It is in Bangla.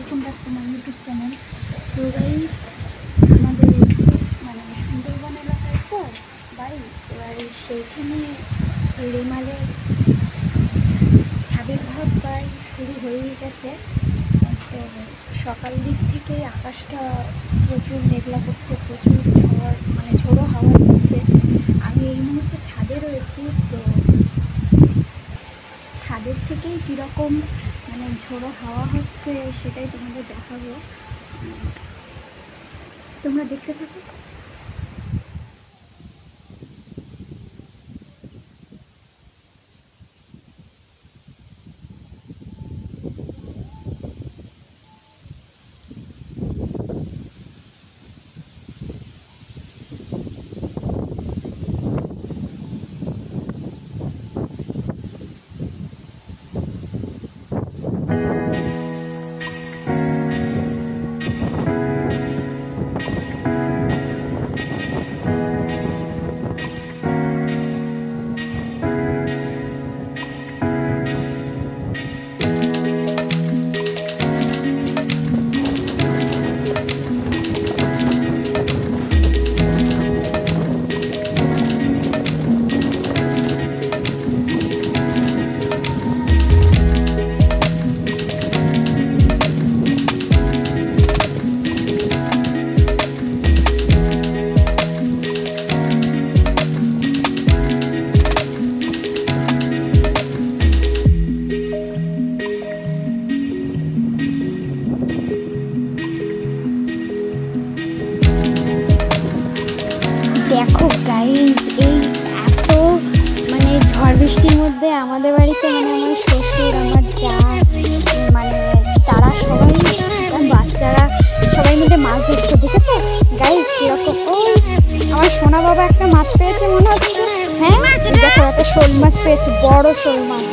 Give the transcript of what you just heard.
Welcome back to my YouTube channel. So guys, আমাদের মানে সুন্দরবন এলাকায় তো বাড়ি, এবার সেইখানে রেমালের আবির্ভাব প্রায় শুরু হয়েই গেছে। তো সকাল দিক থেকে আকাশটা প্রচুর মেঘলা করছে, প্রচুর ঝোড়ো হাওয়া দিচ্ছে। আমি এই মুহূর্তে ছাদে রয়েছি, তো ছাদের থেকেই কীরকম ঝোড়ো হাওয়া হচ্ছে সেটাই তোমাদের দেখাবো, তোমরা দেখতে থাকো। দেখো গাইজ, এই এত ঝড় বৃষ্টির মধ্যে আমাদের বাড়িতে আমার শ্বশুর, আমার যা তারা সবাই, বাচ্চারা সবাই মিলে মাছ ধরছে। দেখেছো গাইজ কিরকম? আমার সোনা বাবা একটা মাছ পেয়েছে মনে হচ্ছে। হ্যাঁ দেখো, একটা শোল মাছ পেয়েছে, বড় শোল মাছ।